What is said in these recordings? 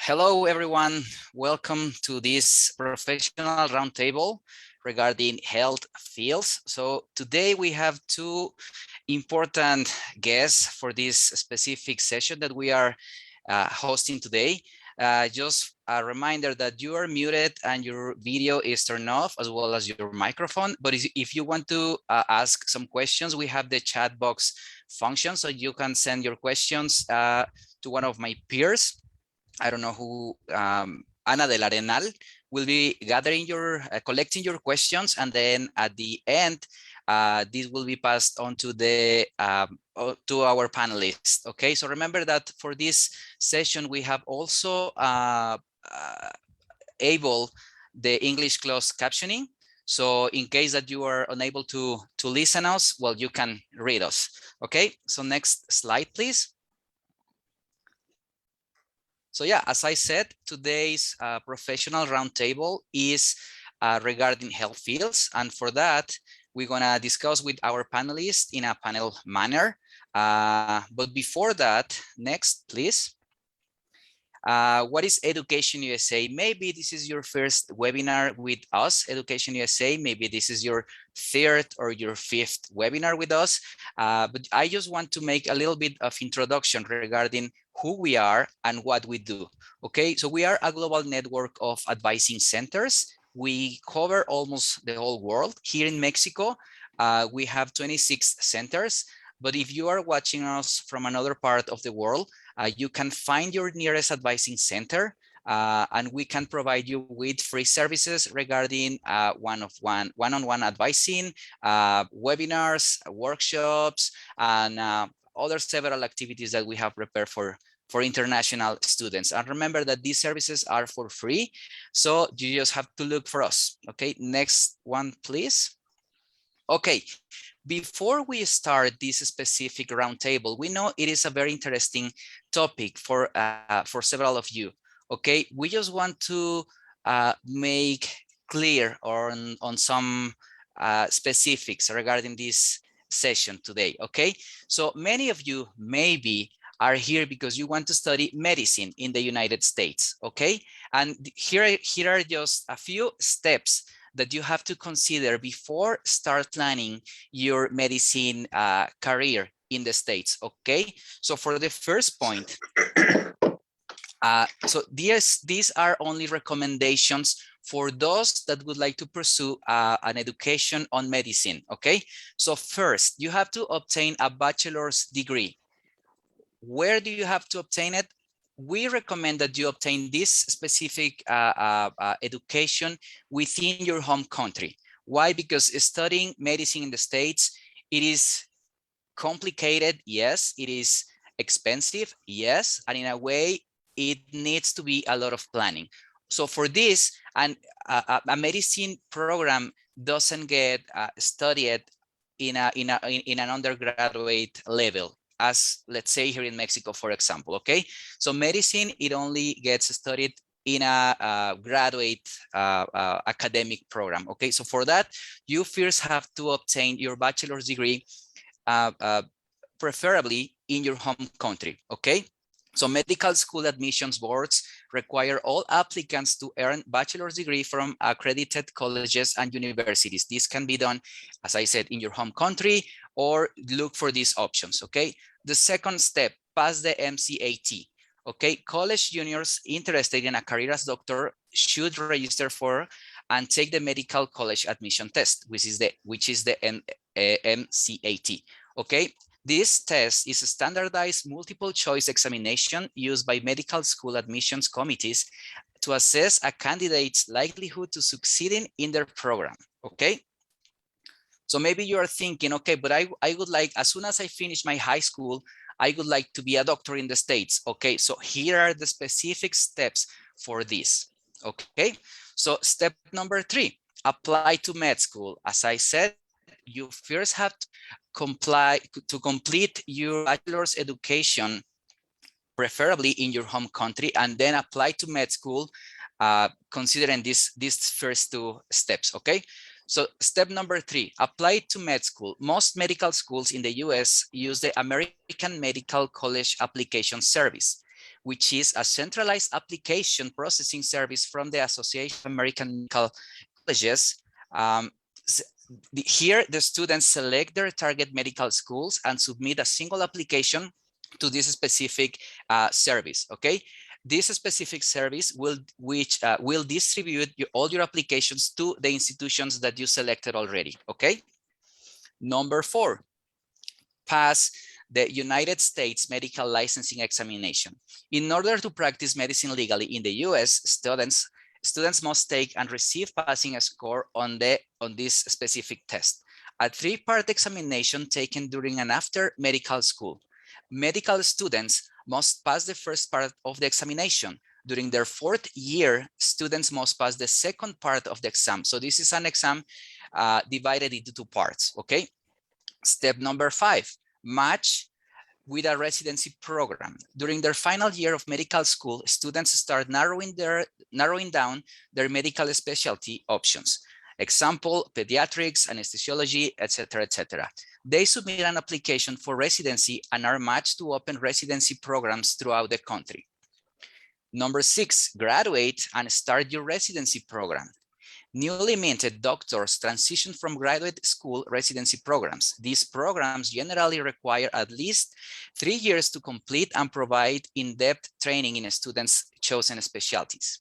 Hello, everyone. Welcome to this professional roundtable regarding health fields. So today we have two important guests for this specific session that we are hosting today. Just a reminder that you are muted and your video is turned off as well as your microphone. But if you want to ask some questions, we have the chat box function, so you can send your questions to one of my peers. I don't know who, Ana del Arenal will be gathering collecting your questions, and then at the end, this will be passed on to to our panelists. Okay, so remember that for this session, we have also able the English closed captioning. So in case that you are unable to listen us, well, you can read us. Okay, so next slide, please. So yeah, as I said, today's professional roundtable is regarding health fields. And for that, we're gonna discuss with our panelists in a panel manner. But before that, next, please. What is Education USA? Maybe this is your first webinar with us, Education USA. Maybe this is your third or your fifth webinar with us. But I just want to make a little bit of introduction regarding who we are and what we do. Okay, so we are a global network of advising centers. We cover almost the whole world. Here in Mexico, we have 26 centers. But if you are watching us from another part of the world, you can find your nearest advising center, and we can provide you with free services regarding one-on-one advising, webinars, workshops, and other several activities that we have prepared for international students. And remember that these services are for free, so you just have to look for us. Okay, next one, please. Okay, before we start this specific roundtable, we know it is a very interesting topic for several of you. Okay, we just want to make clear on some specifics regarding this session today. Okay, so many of you maybe are here because you want to study medicine in the United States. Okay, and here are just a few steps that you have to consider before start planning your medicine career in the States, okay? So for the first point, so these are only recommendations for those that would like to pursue an education on medicine, okay? So first, you have to obtain a bachelor's degree. Where do you have to obtain it? We recommend that you obtain this specific education within your home country. Why? Because studying medicine in the States, it is complicated, yes. It is expensive, yes. And in a way, it needs to be a lot of planning. So for this, a medicine program doesn't get studied in an undergraduate level, as let's say here in Mexico, for example, okay? So medicine, it only gets studied in a graduate academic program, okay? So for that, you first have to obtain your bachelor's degree, preferably in your home country, okay? So medical school admissions boards require all applicants to earn bachelor's degree from accredited colleges and universities. This can be done, as I said, in your home country, or look for these options, okay? The second step, pass the MCAT, okay? College juniors interested in a career as doctor should register for and take the medical college admission test, which is the MCAT, okay? This test is a standardized multiple choice examination used by medical school admissions committees to assess a candidate's likelihood to succeeding in their program, okay? So maybe you are thinking, okay, but I would like, as soon as I finish my high school, I would like to be a doctor in the States. Okay, so here are the specific steps for this, okay? So step number 3, apply to med school. As I said, you first have to complete your bachelor's education, preferably in your home country, and then apply to med school, considering these first 2 steps, okay? So step number 3, apply to med school. Most medical schools in the US use the American Medical College Application Service, which is a centralized application processing service from the Association of American Medical Colleges. Here, the students select their target medical schools and submit a single application to this specific service, okay? This specific service will distribute all your applications to the institutions that you selected already, okay? Number 4, pass the United States medical licensing examination. In order to practice medicine legally in the US, students must take and receive passing a score on this specific test. A 3-part examination taken during and after medical school. Medical students must pass the first part of the examination. During their 4th year, students must pass the second part of the exam. So this is an exam divided into 2 parts, okay? Step number 5, match with a residency program. During their final year of medical school, students start narrowing down their medical specialty options. Example, pediatrics, anesthesiology, etc., etc. They submit an application for residency and are matched to open residency programs throughout the country. Number 6, graduate and start your residency program. Newly minted doctors transition from graduate school residency programs. These programs generally require at least 3 years to complete and provide in-depth training in students' chosen specialties.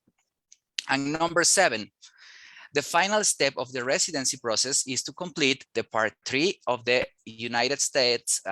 And number 7, the final step of the residency process is to complete the part 3 of the United States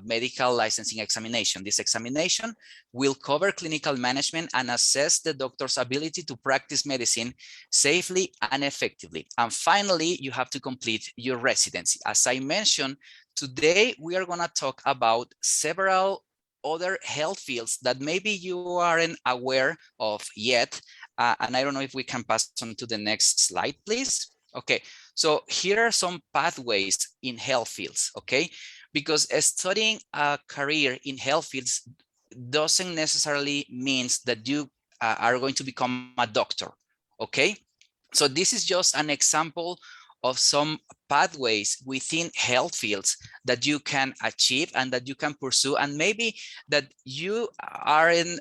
medical licensing examination. This examination will cover clinical management and assess the doctor's ability to practice medicine safely and effectively. And finally, you have to complete your residency. As I mentioned, today we are going to talk about several other health fields that maybe you aren't aware of yet. And I don't know if we can pass on to the next slide, please. Okay, so here are some pathways in health fields, okay? Because studying a career in health fields doesn't necessarily mean that you are going to become a doctor, okay? So this is just an example of some pathways within health fields that you can achieve and that you can pursue, and maybe that you aren't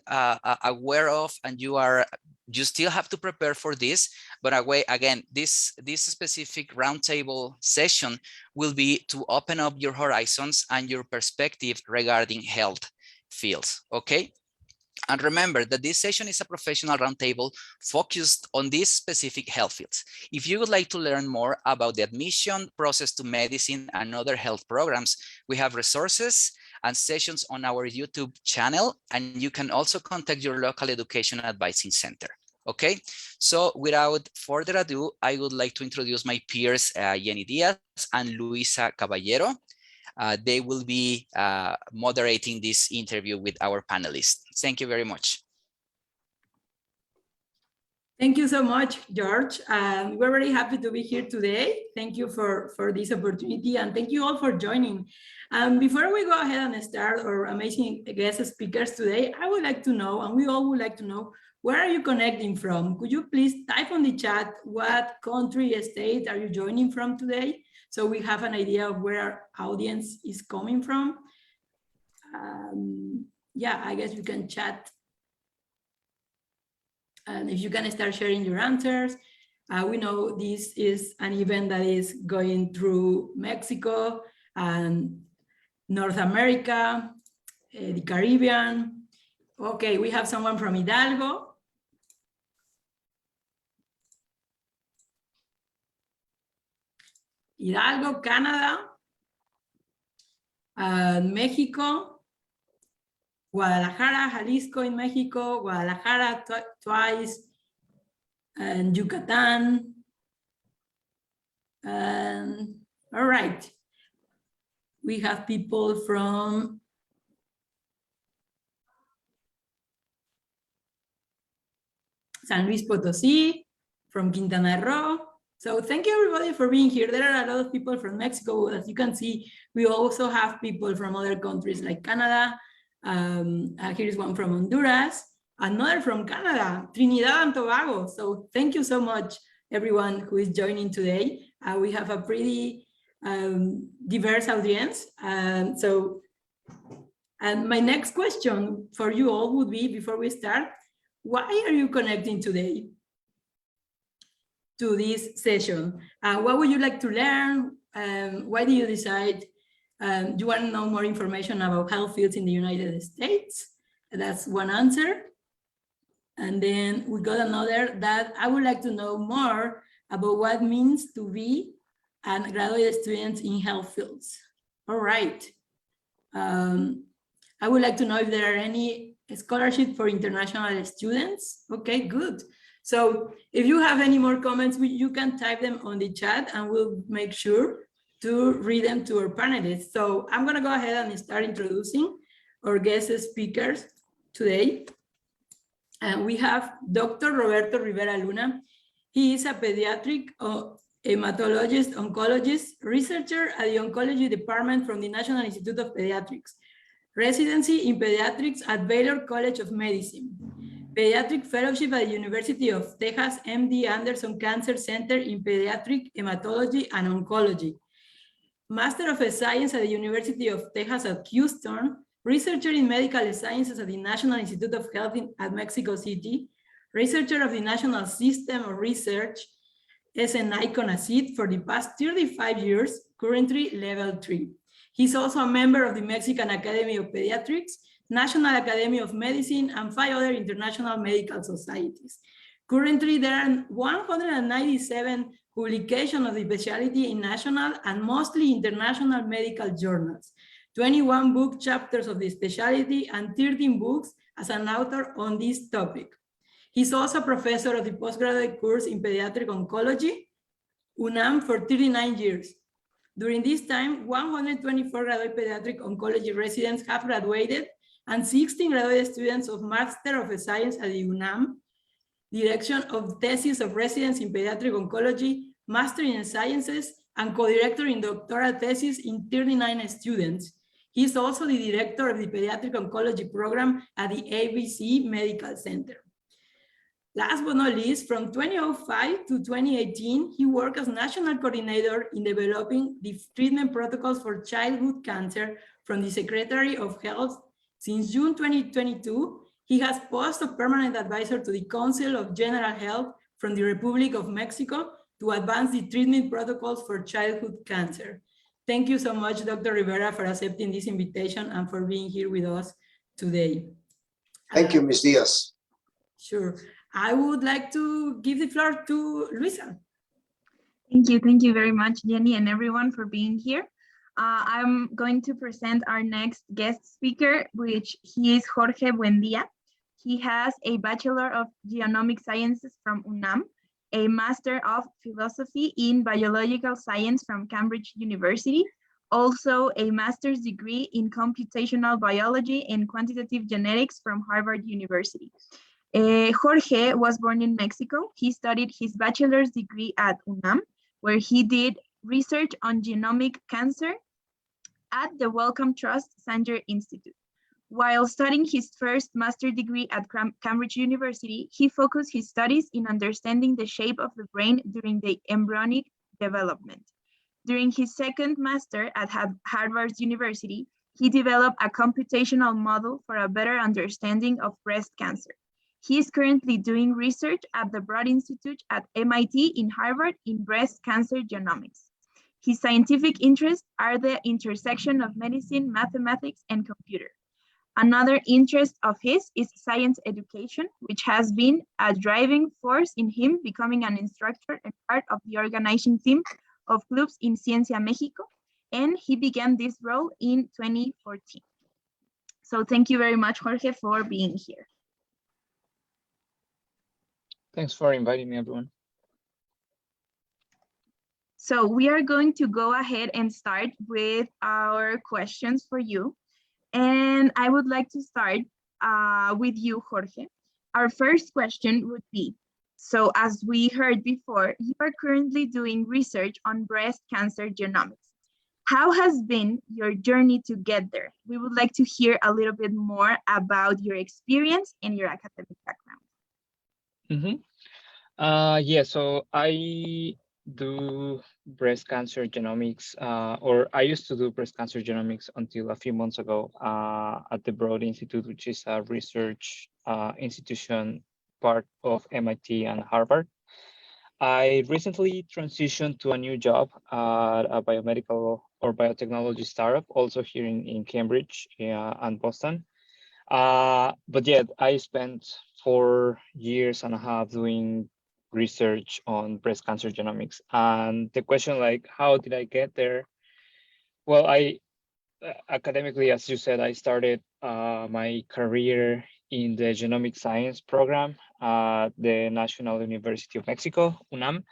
aware of, and you still have to prepare for this. But again, this specific roundtable session will be to open up your horizons and your perspective regarding health fields, okay? And remember that this session is a professional roundtable focused on these specific health fields. If you would like to learn more about the admission process to medicine and other health programs, we have resources and sessions on our YouTube channel, and you can also contact your local education advising center. Okay, so without further ado, I would like to introduce my peers, Yani Diaz and Luisa Caballero. They will be moderating this interview with our panelists. Thank you very much. Thank you so much, George. We're very happy to be here today. Thank you for this opportunity, and thank you all for joining. Before we go ahead and start our amazing guest speakers today, I would like to know, and we all would like to know, where are you connecting from? Could you please type on the chat what country, state are you joining from today? So we have an idea of where our audience is coming from. Yeah, I guess you can chat. And if you can start sharing your answers. We know this is an event that is going through Mexico and North America, the Caribbean. Okay, we have someone from Hidalgo. Hidalgo, Canada, Mexico, Guadalajara, Jalisco in Mexico, Guadalajara twice, and Yucatan. All right. We have people from San Luis Potosí, from Quintana Roo. So thank you everybody for being here. There are a lot of people from Mexico. As you can see, we also have people from other countries like Canada. Here's one from Honduras, another from Canada, Trinidad and Tobago. So thank you so much, everyone who is joining today. We have a pretty diverse audience. So And my next question for you all would be, before we start, why are you connecting today to this session? What would you like to learn? Why did you decide? Do you want to know more information about health fields in the United States? That's one answer. And then we got another that I would like to know more about what it means to be a graduate student in health fields. All right. I would like to know if there are any scholarships for international students. Okay, good. So if you have any more comments, you can type them on the chat and we'll make sure to read them to our panelists. So I'm gonna go ahead and start introducing our guest speakers today. And we have Dr. Roberto Rivera Luna. He is a pediatric hematologist, oncologist, researcher at the oncology department from the National Institute of Pediatrics, residency in pediatrics at Baylor College of Medicine, pediatric fellowship at the University of Texas MD Anderson Cancer Center in pediatric hematology and oncology, Master of Science at the University of Texas at Houston, researcher in medical sciences at the National Institute of Health at Mexico City, researcher of the National System of Research, SNI CONACYT for the past 35 years, currently level 3. He's also a member of the Mexican Academy of Pediatrics, National Academy of Medicine, and 5 other international medical societies. Currently, there are 197 publications of the specialty in national and mostly international medical journals, 21 book chapters of the specialty, and 13 books as an author on this topic. He's also a professor of the postgraduate course in pediatric oncology, UNAM, for 39 years. During this time, 124 graduate pediatric oncology residents have graduated and 16 graduate students of Master of Science at the UNAM, Direction of Thesis of Residence in Pediatric Oncology, Master in Sciences, and co-director in doctoral thesis in 39 students. He is also the director of the Pediatric Oncology Program at the ABC Medical Center. Last but not least, from 2005 to 2018, he worked as national coordinator in developing the treatment protocols for childhood cancer from the Secretary of Health. Since June 2022, he has post of permanent advisor to the Council of General Health from the Republic of Mexico to advance the treatment protocols for childhood cancer. Thank you so much, Dr. Rivera, for accepting this invitation and for being here with us today. Thank you, Ms. Diaz. Sure. I would like to give the floor to Luisa. Thank you very much, Yani, and everyone for being here. I'm going to present our next guest speaker, which he is Jorge Buendia. He has a Bachelor of Genomic Sciences from UNAM, a Master of Philosophy in Biological Science from Cambridge University, also a master's degree in Computational Biology and Quantitative Genetics from Harvard University. Jorge was born in Mexico. He studied his bachelor's degree at UNAM, where he did research on genomic cancer at the Wellcome Trust Sanger Institute. While studying his first master's degree at Cambridge University, he focused his studies in understanding the shape of the brain during the embryonic development. During his second master at Harvard University, he developed a computational model for a better understanding of breast cancer. He is currently doing research at the Broad Institute at MIT in Harvard in breast cancer genomics. His scientific interests are the intersection of medicine, mathematics, and computer. Another interest of his is science education, which has been a driving force in him becoming an instructor and part of the organizing team of clubs in Ciencia Mexico, and he began this role in 2014. So thank you very much, Jorge, for being here. Thanks for inviting me, everyone. So we are going to go ahead and start with our questions for you. And I would like to start with you, Jorge. Our first question would be, so as we heard before, you are currently doing research on breast cancer genomics. How has been your journey to get there? We would like to hear a little bit more about your experience and your academic background. Yeah, so I do breast cancer genomics, or I used to do breast cancer genomics until a few months ago at the Broad Institute, which is a research institution part of MIT and Harvard. I recently transitioned to a new job at a biomedical or biotechnology startup, also here in Cambridge and Boston. But yeah, I spent 4 years and a half doing research on breast cancer genomics. And the question, like, how did I get there? Well, I academically, as you said, I started my career in the genomic science program at the National University of Mexico, UNAM.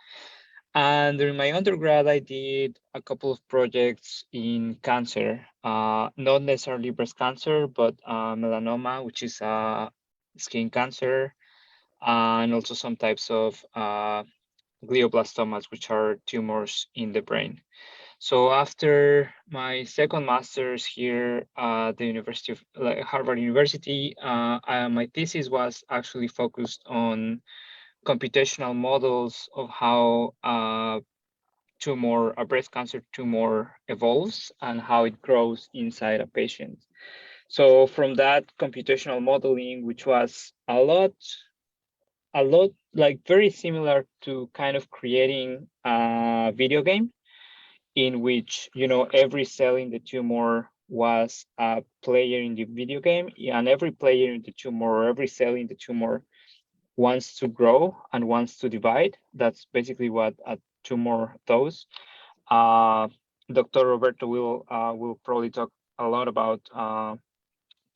And during my undergrad, I did a couple of projects in cancer, not necessarily breast cancer, but melanoma, which is skin cancer, and also some types of glioblastomas, which are tumors in the brain. So after my second master's here at the University of Harvard University, my thesis was actually focused on computational models of how a breast cancer tumor evolves and how it grows inside a patient. So from that computational modeling, which was a lot like very similar to kind of creating a video game in which, you know, every cell in the tumor was a player in the video game, and every player in the tumor or every cell in the tumor wants to grow and wants to divide. That's basically what a tumor does. Dr. Roberto will probably talk a lot about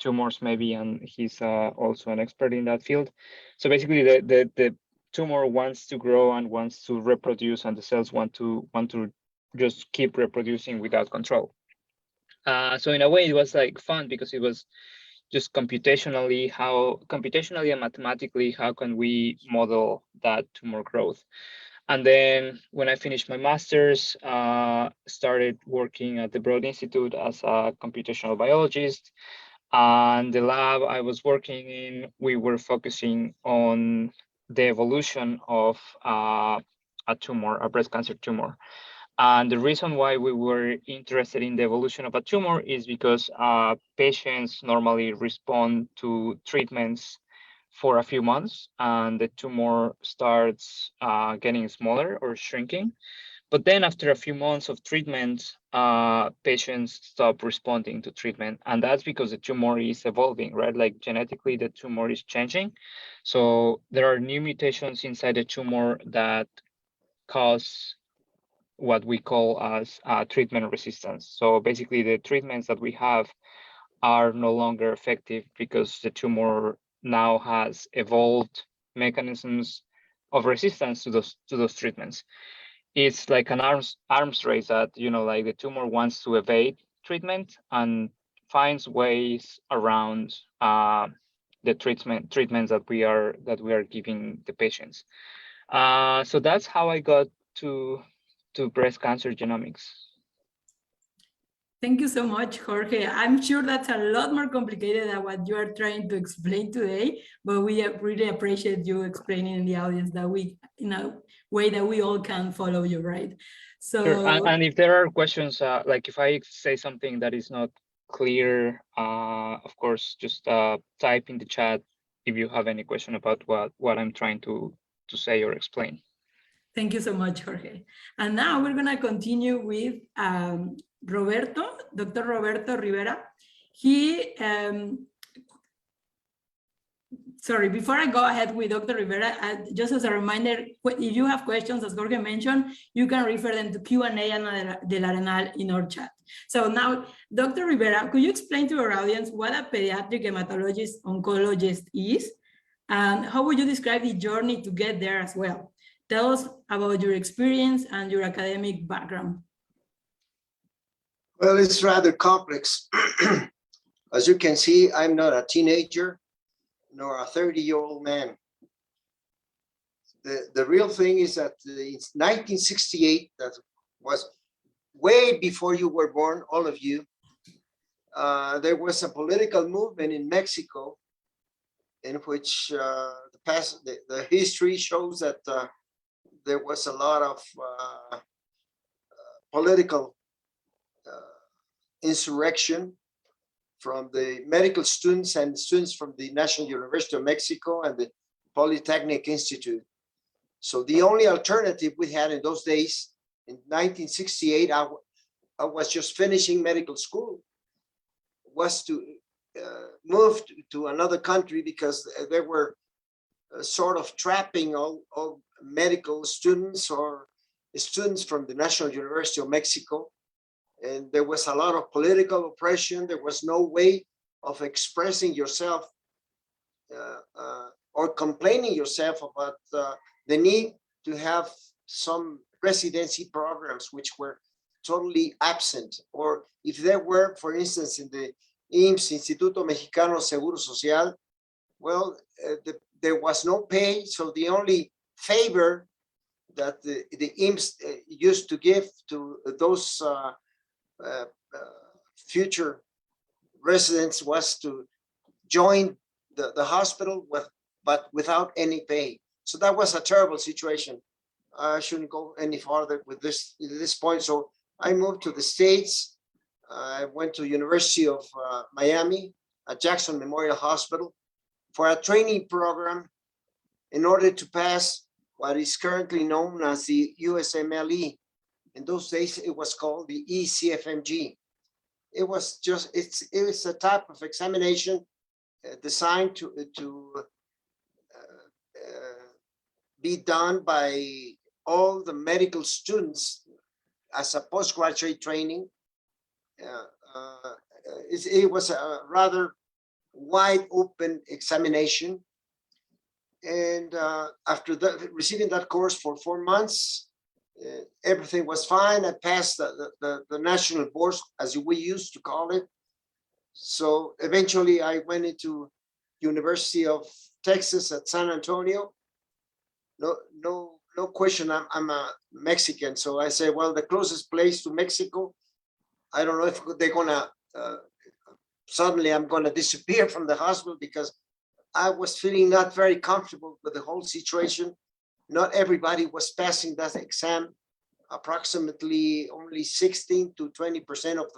tumors maybe, and he's also an expert in that field. So basically the tumor wants to grow and wants to reproduce, and the cells want to just keep reproducing without control. So in a way it was like fun because it was just computationally and mathematically, how can we model that tumor growth? And then when I finished my master's, started working at the Broad Institute as a computational biologist. And the lab I was working in, we were focusing on the evolution of a tumor, a breast cancer tumor. And the reason why we were interested in the evolution of a tumor is because patients normally respond to treatments for a few months and the tumor starts getting smaller or shrinking. But then after a few months of treatment, patients stop responding to treatment. And that's because the tumor is evolving, right? Like genetically, the tumor is changing. So there are new mutations inside the tumor that cause what we call as treatment resistance. So basically the treatments that we have are no longer effective because the tumor now has evolved mechanisms of resistance to those treatments. It's like an arms race that, you know, like the tumor wants to evade treatment and finds ways around the treatments that we are giving the patients. So that's how I got to breast cancer genomics. Thank you so much, Jorge. I'm sure that's a lot more complicated than what you are trying to explain today, but we really appreciate you explaining in the audience that in a way that we all can follow you, right? So, sure. And if there are questions, like if I say something that is not clear, of course, just type in the chat if you have any question about what I'm trying to say or explain. Thank you so much, Jorge. And now we're going to continue with Roberto, Dr. Roberto Rivera. Sorry, before I go ahead with Dr. Rivera, just as a reminder, if you have questions, as Jorge mentioned, you can refer them to Q&A and del Arenal in our chat. So now, Dr. Rivera, could you explain to our audience what a pediatric hematologist oncologist is? And how would you describe the journey to get there as well? Tell us about your experience and your academic background. Well, it's rather complex. As you can see, I'm not a teenager nor a 30-year-old man. The real thing is that it's 1968, that was way before you were born, all of you. There was a political movement in Mexico in which the history shows that there was a lot of political insurrection from the medical students and students from the National University of Mexico and the Polytechnic Institute. So the only alternative we had in those days, in 1968, I was just finishing medical school, was to move to another country because they were sort of trapping all medical students or students from the National University of Mexico. And there was a lot of political oppression. There was no way of expressing yourself or complaining yourself about the need to have some residency programs which were totally absent. Or if there were, for instance, in the IMSS, Instituto Mexicano Seguro Social, well, there was no pay. So the only favor that the IMSS used to give to those future residents was to join the hospital but without any pay. So that was a terrible situation. I shouldn't go any farther with this point. So I moved to the States. I went to University of Miami at Jackson Memorial Hospital for a training program in order to pass what is currently known as the USMLE. In those days, it was called the ECFMG. It was a type of examination designed to be done by all the medical students as a postgraduate training. It was a rather wide open examination. And after receiving that course for 4 months, everything was fine. I passed the national boards, as we used to call it. So eventually I went into University of Texas at San Antonio. No question, I'm a Mexican. So I said, well, the closest place to Mexico, I don't know if they're gonna, suddenly I'm gonna disappear from the hospital, because I was feeling not very comfortable with the whole situation. Not everybody was passing that exam. Approximately only 16 to 20% of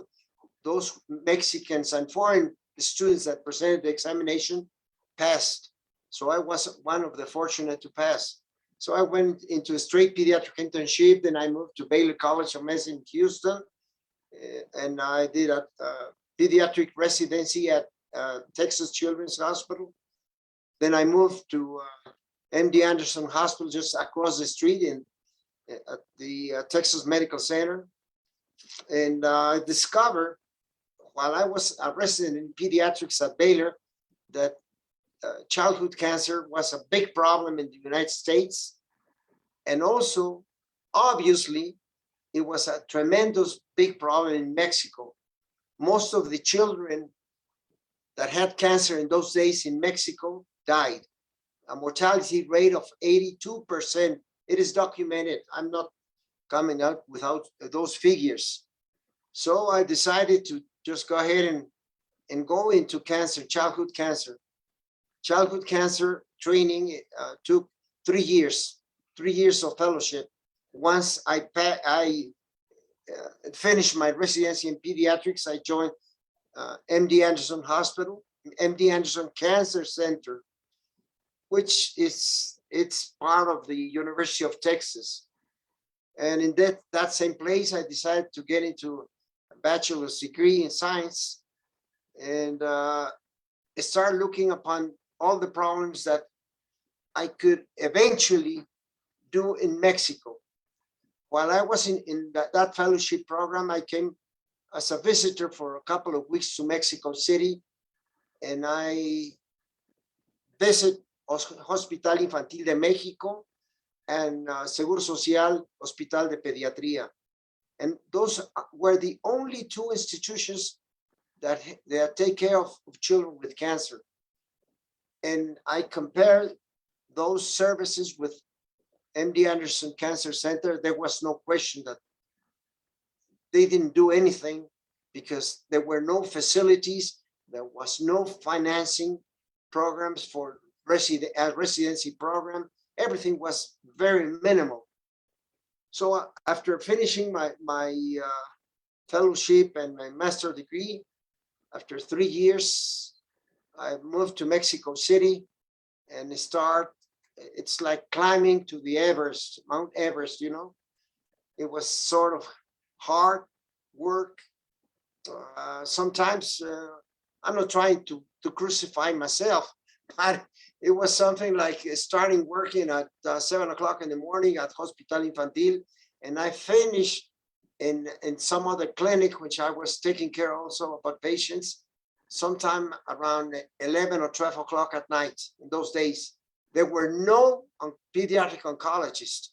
those Mexicans and foreign students that presented the examination passed. So I was one of the fortunate to pass. So I went into a straight pediatric internship. Then I moved to Baylor College of Medicine in Houston. And I did a pediatric residency at Texas Children's Hospital. Then I moved to MD Anderson Hospital just across the street at the Texas Medical Center. And I discovered, while I was a resident in pediatrics at Baylor, that childhood cancer was a big problem in the United States. And also, obviously, it was a tremendous big problem in Mexico. Most of the children that had cancer in those days in Mexico died. A mortality rate of 82%. It is documented. I'm not coming out without those figures. So I decided to just go ahead and go into cancer, childhood cancer. Childhood cancer training took 3 years, 3 years of fellowship. Once I finished my residency in pediatrics, I joined MD Anderson Hospital, MD Anderson Cancer Center, which it's part of the University of Texas. And in that same place, I decided to get into a bachelor's degree in science and start looking upon all the problems that I could eventually do in Mexico. While I was in that fellowship program, I came as a visitor for a couple of weeks to Mexico City, and I visit Hospital Infantil de México and Seguro Social Hospital de Pediatría. And those were the only 2 institutions that take care of children with cancer. And I compared those services with MD Anderson Cancer Center. There was no question that they didn't do anything, because there were no facilities, there was no financing programs for residency program. Everything was very minimal. So after finishing my fellowship and my master degree, after 3 years, I moved to Mexico City and it's like climbing to the Everest, Mount Everest, you know. It was sort of hard work. Sometimes I'm not trying to crucify myself, but it was something like starting working at 7 o'clock in the morning at Hospital Infantil, and I finished in some other clinic, which I was taking care also about patients, sometime around 11 or 12 o'clock at night. In those days, there were no pediatric oncologists,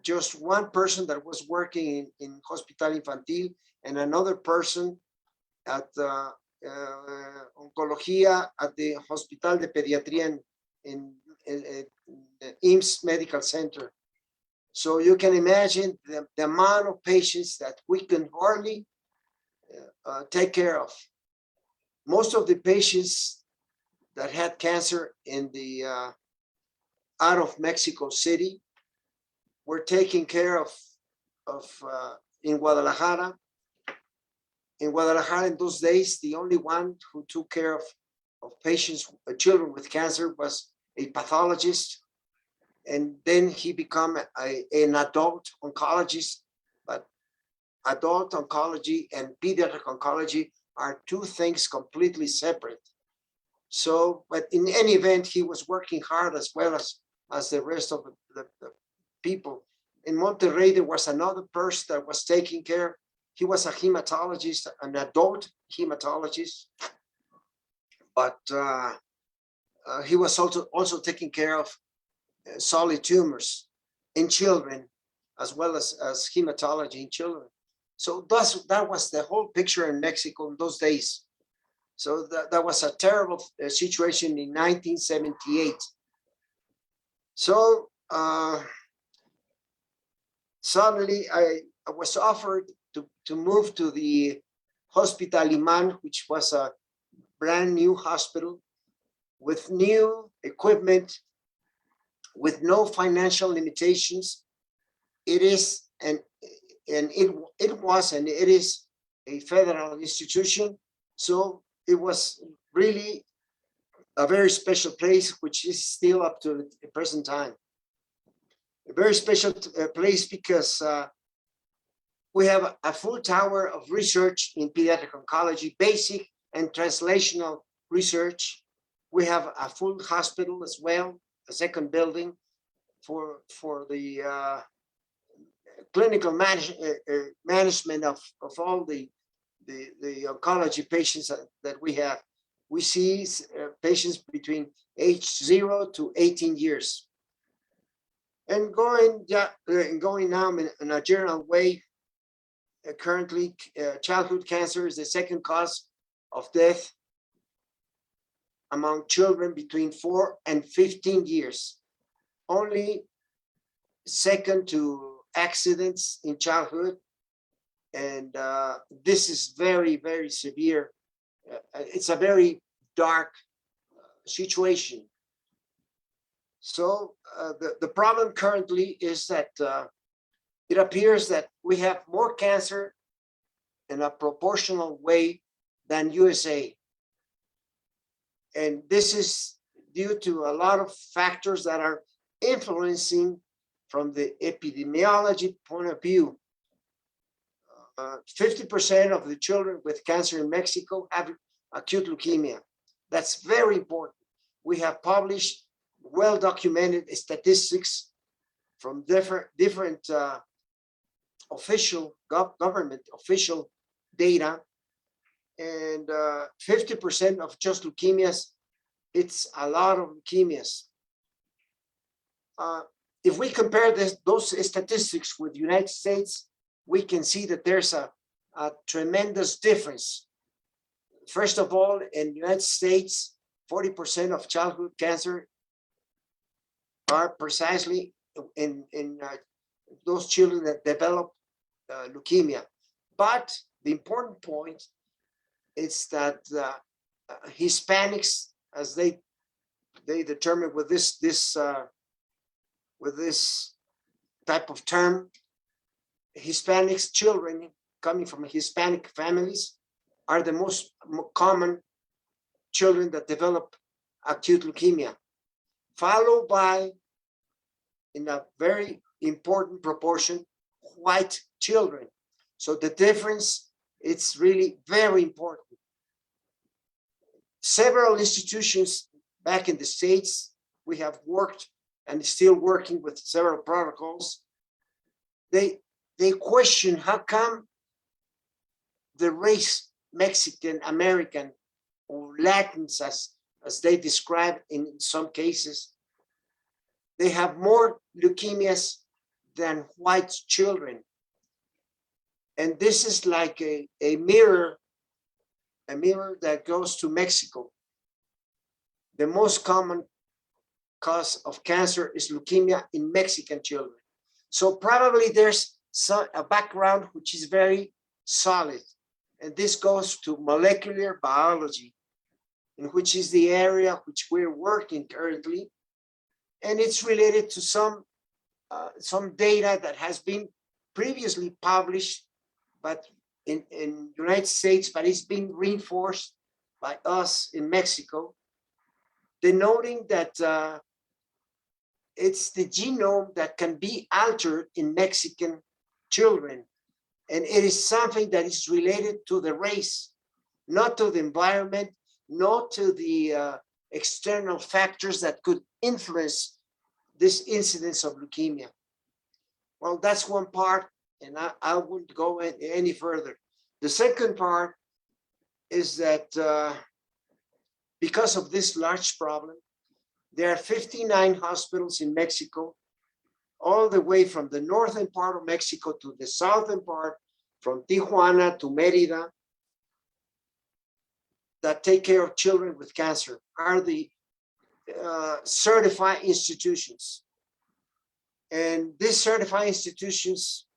just one person that was working in Hospital Infantil and another person at Oncología at the Hospital de Pediatría in IMSS Medical Center. So you can imagine the amount of patients that we can hardly take care of. Most of the patients that had cancer in the out of Mexico City were taken care of in Guadalajara. In Guadalajara, in those days, the only one who took care of patients, children with cancer, was a pathologist. And then he became an adult oncologist. But adult oncology and pediatric oncology are two things completely separate. So, but in any event, he was working hard as well as the rest of the people. In Monterrey, there was another person that was taking care. He was a hematologist, an adult hematologist, but he was also taking care of solid tumors in children, as well as hematology in children. So that was the whole picture in Mexico in those days. So that was a terrible situation in 1978. So suddenly I was offered to move to the Hospital Iman, which was a brand new hospital with new equipment, with no financial limitations. It is it was and it is a federal institution, so it was really a very special place, which is still up to the present time. A very special place because we have a full tower of research in pediatric oncology, basic and translational research. We have a full hospital as well, a second building for the clinical management of all the oncology patients that we have. We see patients between age 0 to 18 years. And going now in a general way, currently childhood cancer is the second cause of death among children between 4 and 15 years. Only second to accidents in childhood. And this is very, very severe. It's a very dark situation. So the problem currently is that it appears that we have more cancer in a proportional way than USA. And this is due to a lot of factors that are influencing from the epidemiology point of view. 50% of the children with cancer in Mexico have acute leukemia. That's very important. We have published well-documented statistics from different official government official data, and 50% of just leukemias, it's a lot of leukemias. If we compare those statistics with the United States, we can see that there's a tremendous difference. First of all, in the United States, 40% of childhood cancer are precisely in those children that develop leukemia. But the important point is that Hispanics, as they determine with this type of term, Hispanics, children coming from Hispanic families are the most common children that develop acute leukemia, followed by, in a very important proportion, white children. So the difference, it's really very important. Several institutions back in the States, we have worked and still working with several protocols. They question how come the race Mexican American or Latins, as they describe in some cases, they have more leukemias than white children. And this is like a mirror that goes to Mexico. The most common cause of cancer is leukemia in Mexican children. So probably there's a background which is very solid. And this goes to molecular biology, in which is the area which we're working currently. And it's related to some data that has been previously published, but in United States, but it's been reinforced by us in Mexico, denoting that it's the genome that can be altered in Mexican children. And it is something that is related to the race, not to the environment, not to the external factors that could influence this incidence of leukemia. Well, that's one part, and I wouldn't go any further. The second part is that because of this large problem, there are 59 hospitals in Mexico, all the way from the northern part of Mexico to the southern part, from Tijuana to Mérida, that take care of children with cancer, are the certified institutions. And these certified institutions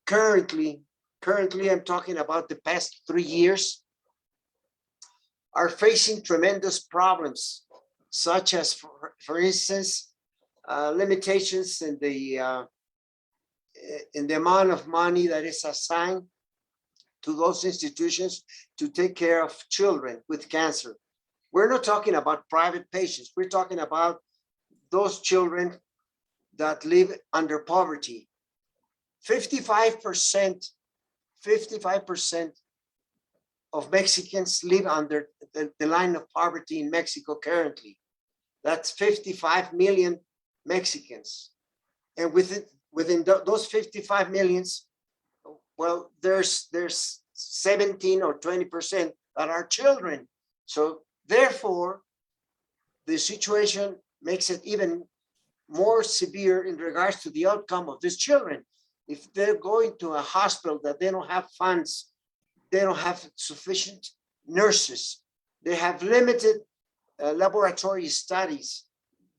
currently I'm talking about the past 3 years, are facing tremendous problems, such as, for instance, limitations in the amount of money that is assigned to those institutions to take care of children with cancer. We're not talking about private patients. We're talking about those children that live under poverty. 55% of Mexicans live under the line of poverty in Mexico currently. That's 55 million Mexicans. And within those 55 millions, well, there's 17 or 20% that are children. So therefore, the situation makes it even more severe in regards to the outcome of these children. If they're going to a hospital that they don't have funds, they don't have sufficient nurses, they have limited laboratory studies,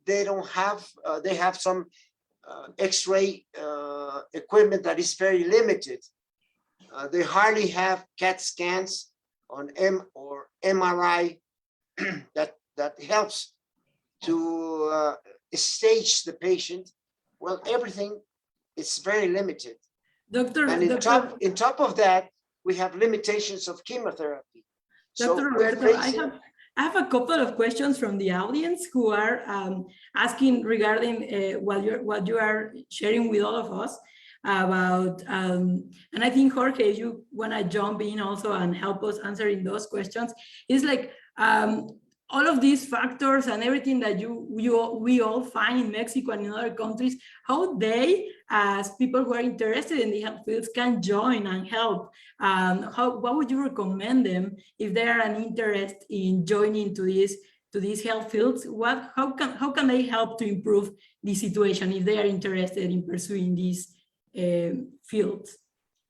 they don't have, they have some X-ray equipment that is very limited. They hardly have CAT scans on or MRI that helps to stage the patient. Well, everything is very limited. And in top of that, we have limitations of chemotherapy. Dr. Roberto, I have a couple of questions from the audience who are asking regarding what you are sharing with all of us about, and I think Jorge, if you want to jump in also and help us answering those questions, is like all of these factors and everything that we all find in Mexico and in other countries, how they, as people who are interested in the health fields, can join and help. What would you recommend them if they are an interest in joining to these health fields? How can they help to improve the situation if they are interested in pursuing these fields?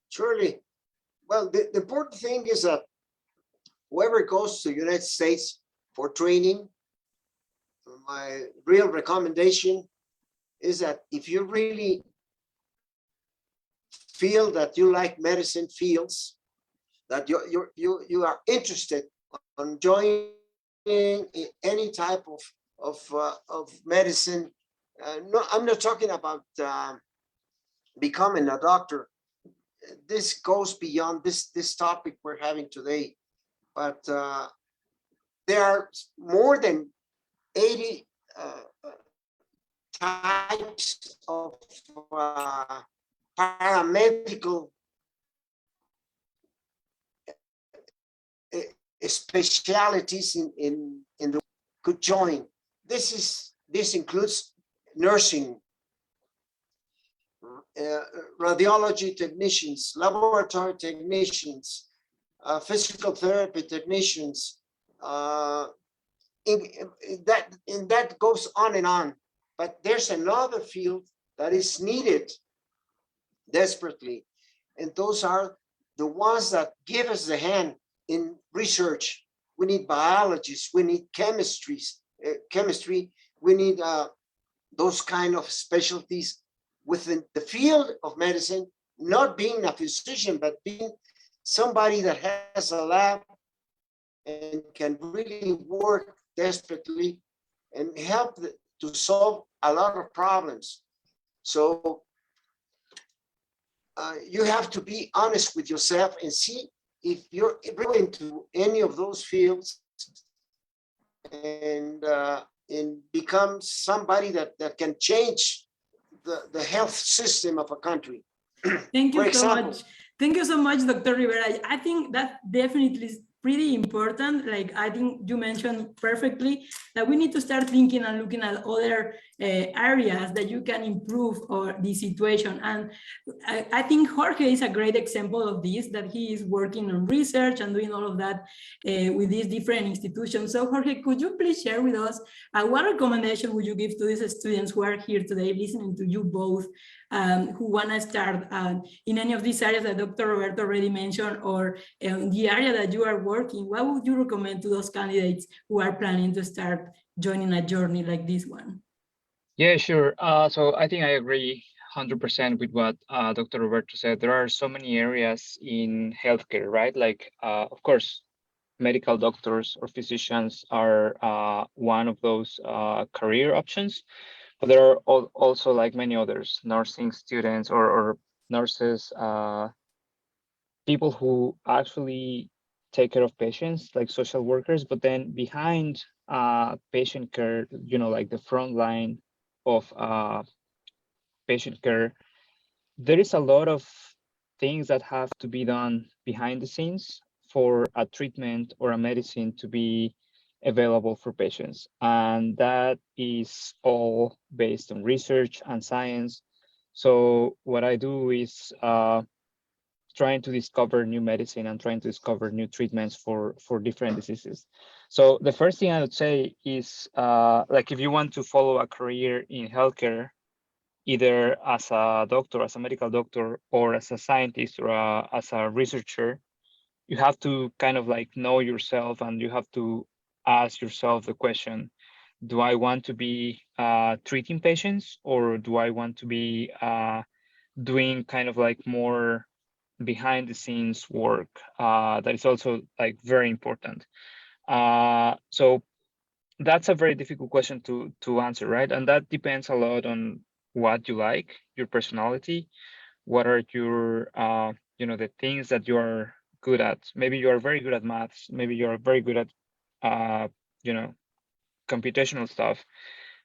Surely. Well, the important thing is that whoever goes to the United States for training, my real recommendation is that if you really feel that you like medicine fields, that you are interested in joining any type of medicine. No, I'm not talking about becoming a doctor. this goes beyond this topic we're having today, but there are more than 80 types of paramedical specialities in the could join. This includes nursing, radiology technicians, laboratory technicians, physical therapy technicians, that goes on and on. But there's another field that is needed desperately, and those are the ones that give us the hand in research. We need biologists, we need chemistry, we need those kind of specialties within the field of medicine, not being a physician, but being somebody that has a lab and can really work desperately and help to solve a lot of problems. So you have to be honest with yourself and see if you're into any of those fields and become somebody that can change the health system of a country. Thank you For so example, much. Thank you so much, Dr. Rivera. I think that definitely is pretty important. Like I think you mentioned perfectly that we need to start thinking and looking at other areas that you can improve or the situation. And I think Jorge is a great example of this, that he is working on research and doing all of that with these different institutions. So Jorge, could you please share with us what recommendation would you give to these students who are here today listening to you both, who want to start in any of these areas that Dr. Roberto already mentioned, or in the area that you are working? What would you recommend to those candidates who are planning to start joining a journey like this one? Yeah, sure. So I think I agree 100% with what Dr. Roberto said. There are so many areas in healthcare, right? Like, of course, medical doctors or physicians are one of those career options, but there are also like many others, nursing students or nurses, people who actually take care of patients, like social workers, but then behind patient care, you know, like the front line of patient care, there is a lot of things that have to be done behind the scenes for a treatment or a medicine to be available for patients. And that is all based on research and science. So what I do is trying to discover new medicine and trying to discover new treatments for different diseases. So the first thing I would say is like if you want to follow a career in healthcare, either as a doctor, as a medical doctor, or as a scientist or as a researcher, you have to kind of like know yourself, and you have to ask yourself the question, do I want to be treating patients, or do I want to be doing kind of like more behind the scenes work that is also like very important? So that's a very difficult question to answer, right? And that depends a lot on what you like, your personality, what are your you know, the things that you are good at. Maybe you are very good at maths, maybe you are very good at you know, computational stuff,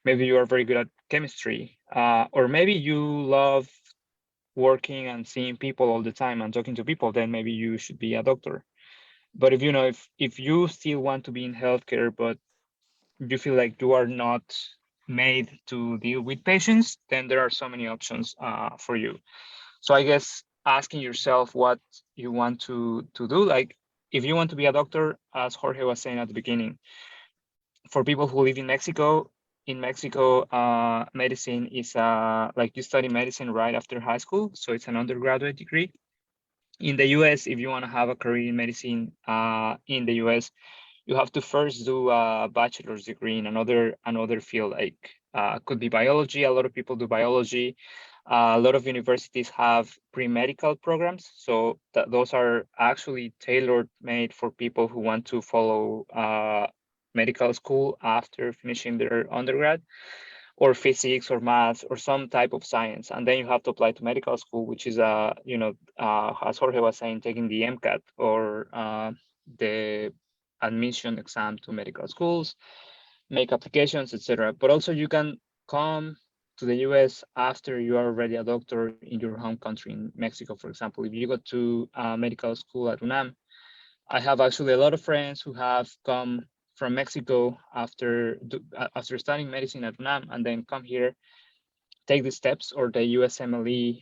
maybe you are very good at chemistry, or maybe you love working and seeing people all the time and talking to people, then maybe you should be a doctor. But if you know, if you still want to be in healthcare, but you feel like you are not made to deal with patients, then there are so many options for you. So I guess asking yourself what you want to do, like if you want to be a doctor, as Jorge was saying at the beginning, for people who live in Mexico, medicine is like you study medicine right after high school, so it's an undergraduate degree. In the US, if you want to have a career in medicine in the US, you have to first do a bachelor's degree in another field, like could be biology. A lot of people do biology. A lot of universities have pre-medical programs, so those are actually tailor made for people who want to follow medical school after finishing their undergrad. or physics or math or some type of science, and then you have to apply to medical school, which is as Jorge was saying, taking the Mcat or the admission exam to medical schools, make applications, etc. But also you can come to the US after you are already a doctor in your home country, in Mexico, for example. If you go to medical school at UNAM, I have actually a lot of friends who have come from Mexico after studying medicine at UNAM and then come here, take the steps or the USMLE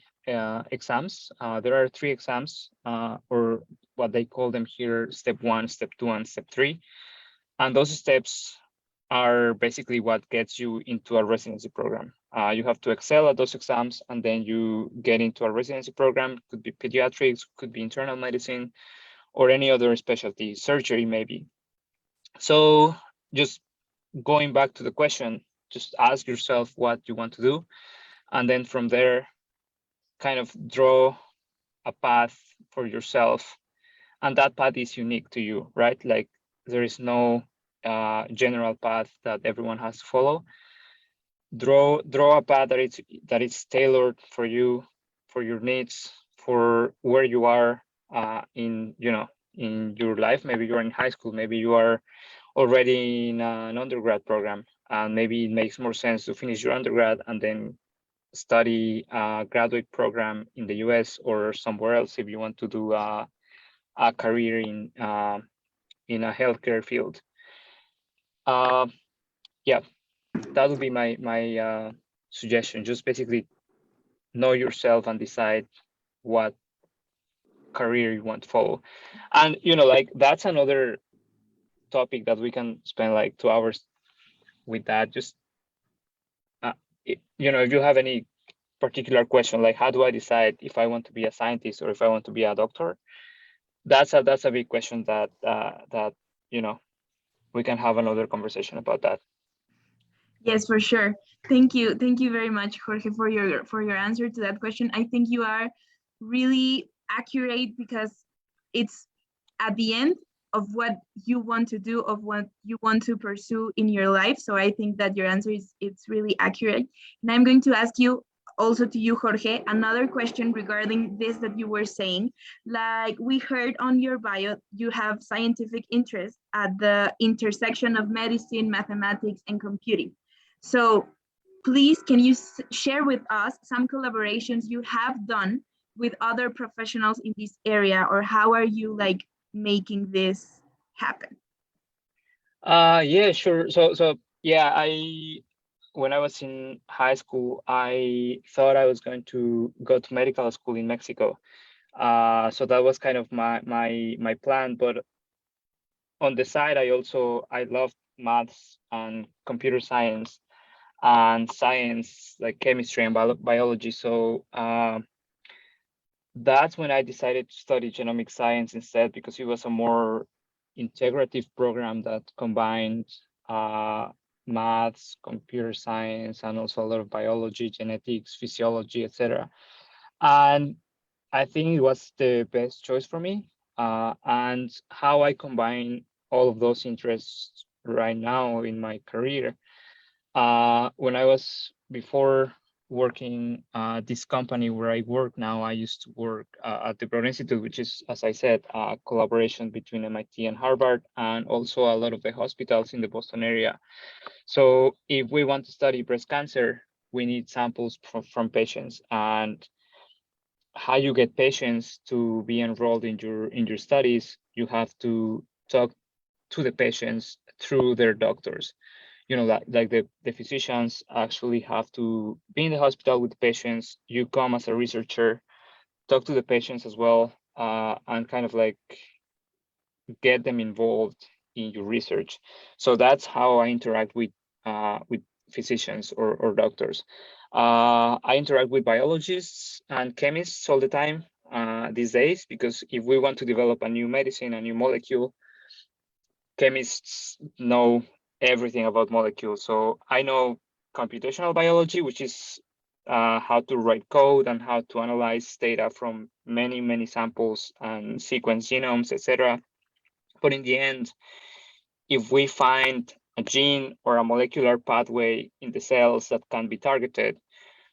exams. There are 3 exams, or what they call them here, step 1, step 2, and step 3. And those steps are basically what gets you into a residency program. You have to excel at those exams, and then you get into a residency program. Could be pediatrics, could be internal medicine, or any other specialty, surgery maybe. So just going back to the question, just ask yourself what you want to do, and then from there, kind of draw a path for yourself. And that path is unique to you, right? Like there is no general path that everyone has to follow. Draw a path that is tailored for you, for your needs, for where you are in your life. Maybe you're in high school, maybe you are already in an undergrad program, and maybe it makes more sense to finish your undergrad and then study a graduate program in the US or somewhere else if you want to do a career in a healthcare field. Yeah, that would be my suggestion. Just basically know yourself and decide what career you want to follow. And like that's another topic that we can spend like 2 hours with that. Just if you have any particular question, like how do I decide if I want to be a scientist or if I want to be a doctor, that's a big question that we can have another conversation about that. Yes, for sure. Thank you very much, Jorge, for your answer to that question. I think you are really accurate because it's at the end of what you want to do, of what you want to pursue in your life. So I think that your answer it's really accurate. And I'm going to ask you also to you, Jorge, another question regarding this that you were saying. Like we heard on your bio, you have scientific interest at the intersection of medicine, mathematics, and computing. So please, can you share with us some collaborations you have done with other professionals in this area, or how are you like making this happen? Yeah, sure. So yeah, when I was in high school, I thought I was going to go to medical school in Mexico. So that was kind of my plan. But on the side, I loved maths and computer science and science like chemistry and biology. So that's when I decided to study genomic science instead, because it was a more integrative program that combined maths, computer science, and also a lot of biology, genetics, physiology, etc. And I think it was the best choice for me. And how I combine all of those interests right now in my career. When I was before working this company where I work now, I used to work at the Broad Institute, which is, as I said, a collaboration between MIT and Harvard, and also a lot of the hospitals in the Boston area. So if we want to study breast cancer, we need samples from patients, and how you get patients to be enrolled in your studies, you have to talk to the patients through their doctors. Like the physicians actually have to be in the hospital with the patients. You come as a researcher, talk to the patients as well, and kind of like get them involved in your research. So that's how I interact with physicians or doctors. I interact with biologists and chemists all the time these days, because if we want to develop a new medicine, a new molecule, chemists know everything about molecules. So I know computational biology, which is how to write code and how to analyze data from many samples and sequence genomes, etc. But in the end, if we find a gene or a molecular pathway in the cells that can be targeted,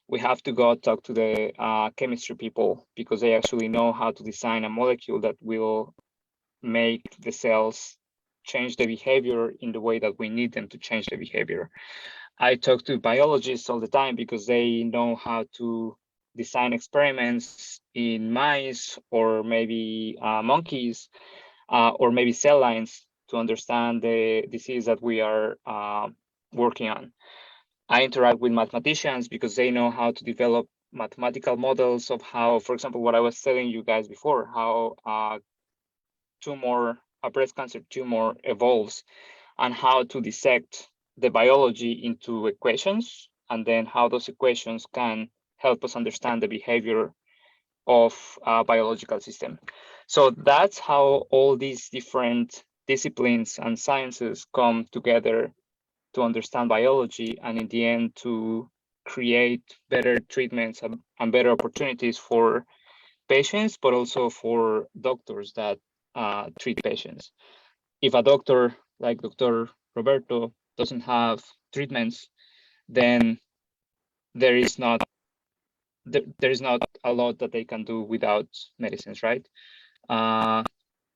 we have to go talk to the chemistry people, because they actually know how to design a molecule that will make the cells change the behavior in the way that we need them to change the behavior. I talk to biologists all the time because they know how to design experiments in mice or maybe monkeys or maybe cell lines to understand the disease that we are working on. I interact with mathematicians because they know how to develop mathematical models of how, for example, what I was telling you guys before, how a breast cancer tumor evolves and how to dissect the biology into equations, and then how those equations can help us understand the behavior of a biological system. So that's how all these different disciplines and sciences come together to understand biology, and in the end to create better treatments and better opportunities for patients, but also for doctors that treat patients. If a doctor like Dr. Roberto doesn't have treatments, then there is not a lot that they can do without medicines, right?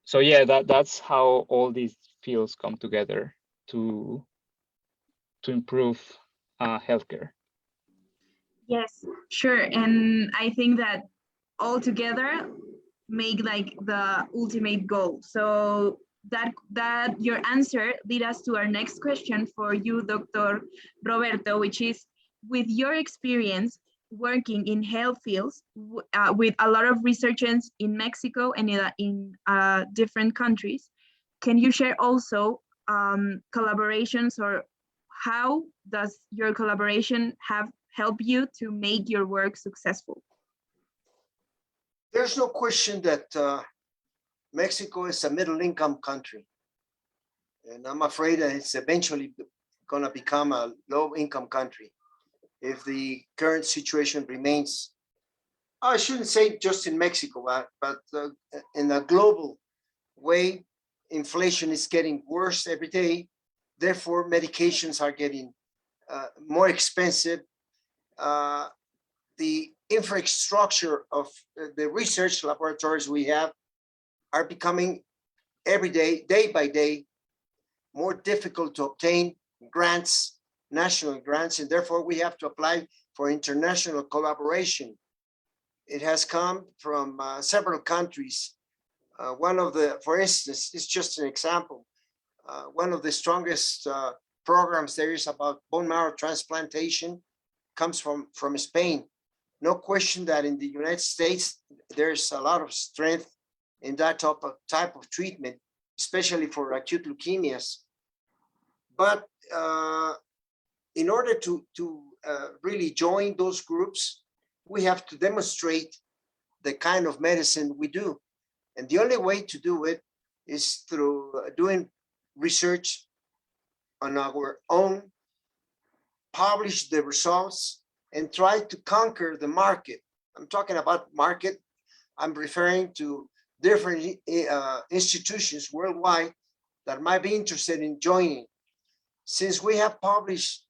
So yeah, that's how all these fields come together to improve healthcare. Yes, sure. And I think that all together make like the ultimate goal. So that your answer lead us to our next question for you, Dr. Roberto, which is, with your experience working in health fields with a lot of researchers in Mexico and in different countries, can you share also collaborations, or how does your collaboration have helped you to make your work successful? There's no question that Mexico is a middle-income country, and I'm afraid that it's eventually going to become a low-income country if the current situation remains. I shouldn't say just in Mexico, but in a global way. Inflation is getting worse every day. Therefore, medications are getting more expensive. The infrastructure of the research laboratories we have are becoming every day by day, more difficult to obtain grants, national grants, and therefore we have to apply for international collaboration. It has come from several countries. For instance, it's just an example. One of the strongest programs there is about bone marrow transplantation comes from Spain. No question that in the United States, there's a lot of strength in that type of treatment, especially for acute leukemias. But in order to really join those groups, we have to demonstrate the kind of medicine we do. And the only way to do it is through doing research on our own, publish the results, and try to conquer the market. I'm talking about market. I'm referring to different institutions worldwide that might be interested in joining. Since we have published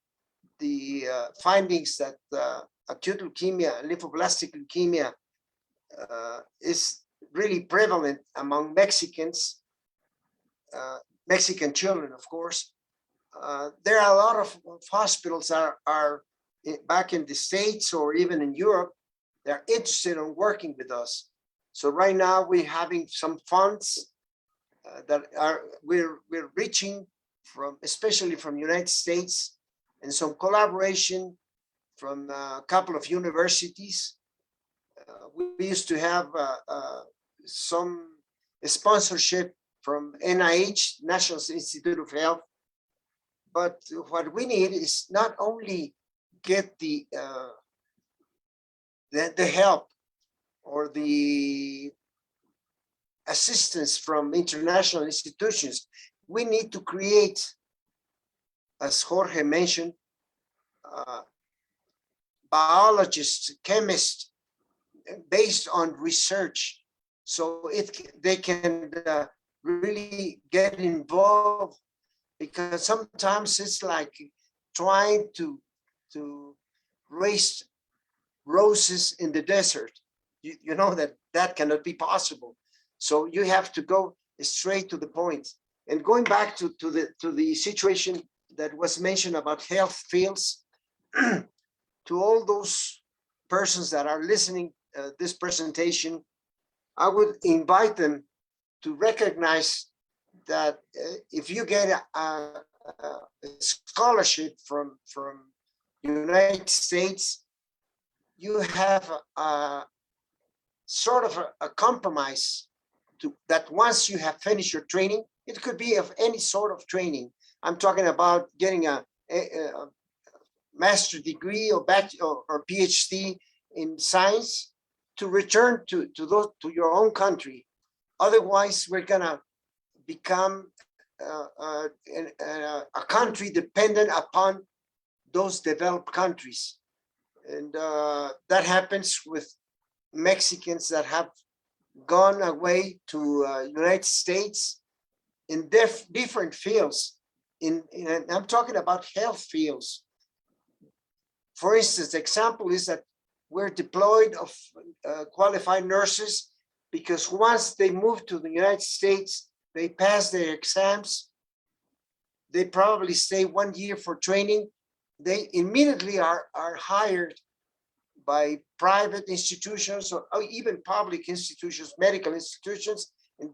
the findings that acute leukemia, lymphoblastic leukemia is really prevalent among Mexicans, Mexican children, of course. There are a lot of hospitals that are back in the States or even in Europe. They're interested in working with us. So right now we're having some funds that we're reaching from, especially from United States, and some collaboration from a couple of universities. We used to have some sponsorship from NIH, National Institute of Health. But what we need is not only get the help or the assistance from international institutions. We need to create, as Jorge mentioned, biologists, chemists, based on research, so they can really get involved because sometimes it's like trying to raise roses in the desert. You know that cannot be possible. So you have to go straight to the point. And going back to the situation that was mentioned about health fields, to all those persons that are listening this presentation, I would invite them to recognize that if you get a scholarship from United States, you have a sort of a compromise to that once you have finished your training, it could be of any sort of training. I'm talking about getting a master's degree or PhD in science to return to your own country. Otherwise, we're gonna become a country dependent upon those developed countries. And that happens with Mexicans that have gone away to United States in different fields. I'm talking about health fields. For instance, the example is that we're deployed of qualified nurses because once they move to the United States, they pass their exams, they probably stay 1 year for training, they immediately are hired by private institutions or even public institutions, medical institutions, and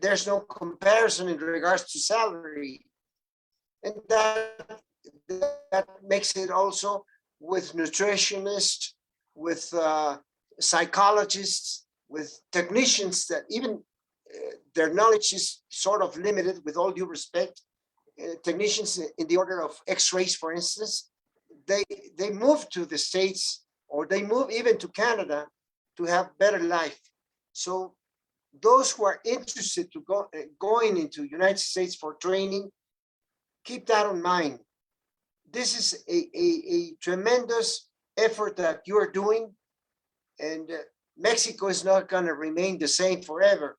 there's no comparison in regards to salary. And that makes it also with nutritionists, with psychologists, with technicians that even their knowledge is sort of limited, with all due respect. Technicians in the order of X-rays, for instance, they move to the States or they move even to Canada to have better life. So those who are interested to going into United States for training, keep that in mind. This is a tremendous effort that you're doing, and Mexico is not going to remain the same forever.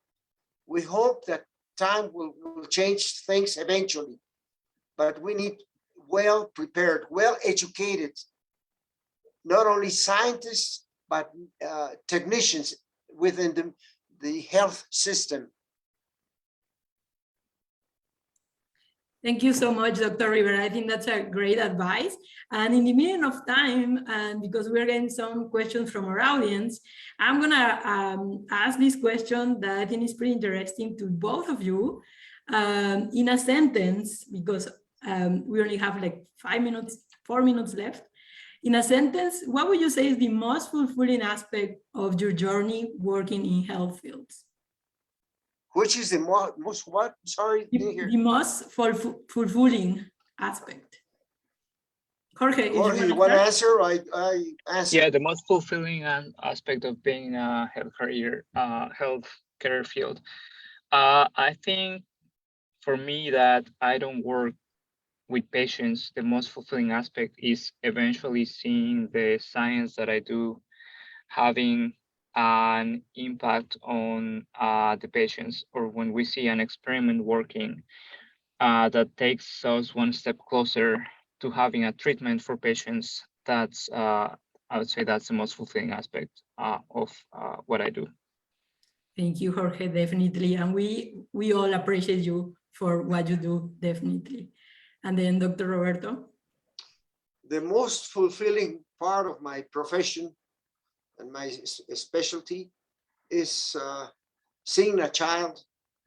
We hope that time will change things eventually, but we need well-prepared, well-educated, not only scientists, but technicians within the health system. Thank you so much, Dr. Rivera. I think that's a great advice. And in the meeting of time, and because we're getting some questions from our audience, I'm gonna ask this question that I think is pretty interesting to both of you in a sentence, because we only have like 4 minutes left. In a sentence, what would you say is the most fulfilling aspect of your journey working in health fields? Which is the most what? Sorry, didn't hear. The most fulfilling aspect. Jorge, You want to answer? I answer. Yeah, the most fulfilling aspect of being in a healthcare field. I think for me that I don't work with patients, the most fulfilling aspect is eventually seeing the science that I do having an impact on the patients, or when we see an experiment working that takes us one step closer to having a treatment for patients. That's I would say that's the most fulfilling aspect of what I do. Thank you, Jorge, definitely. And we all appreciate you for what you do, definitely. And then Dr. Roberto? The most fulfilling part of my profession and my specialty is seeing a child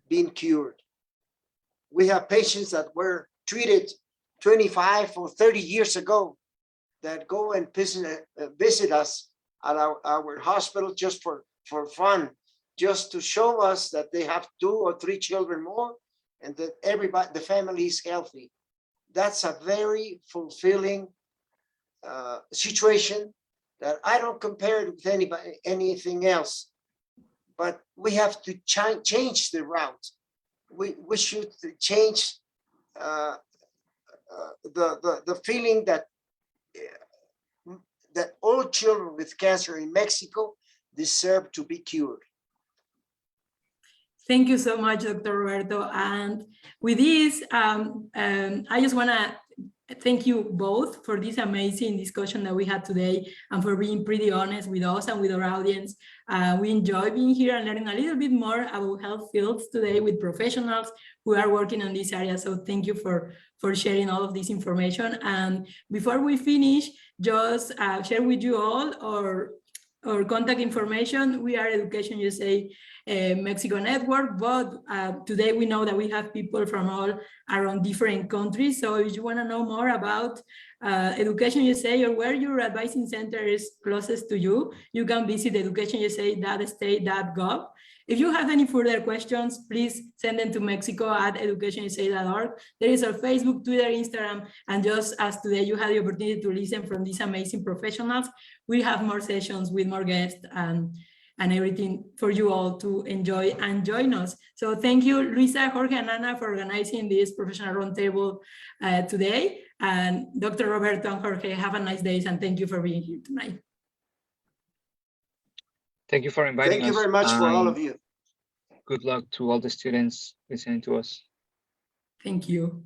being cured. We have patients that were treated 25 or 30 years ago that go and visit us at our hospital just for fun, just to show us that they have 2 or 3 children more and that everybody, the family is healthy. That's a very fulfilling situation that I don't compare it with anything else. But we have to change the route. We should change the feeling that all children with cancer in Mexico deserve to be cured. Thank you so much, Dr. Roberto. And with this, I just want to thank you both for this amazing discussion that we had today and for being pretty honest with us and with our audience. We enjoy being here and learning a little bit more about health fields today with professionals who are working on this area. So thank you for sharing all of this information. And before we finish, just share with you all our contact information. We are Education USA Mexico network, but today we know that we have people from all around different countries. So if you want to know more about Education USA or where your advising center is closest to you, you can visit educationusa.state.gov. If you have any further questions, please send them to mexico@educationusa.org. There is our Facebook, Twitter, Instagram, and just as today you had the opportunity to listen from these amazing professionals, we have more sessions with more guests and everything for you all to enjoy and join us. So thank you, Luisa, Jorge, and Ana for organizing this professional roundtable today. And Dr. Roberto and Jorge, have a nice day, and thank you for being here tonight. Thank you for inviting us. Thank you very much for all of you. Good luck to all the students listening to us. Thank you.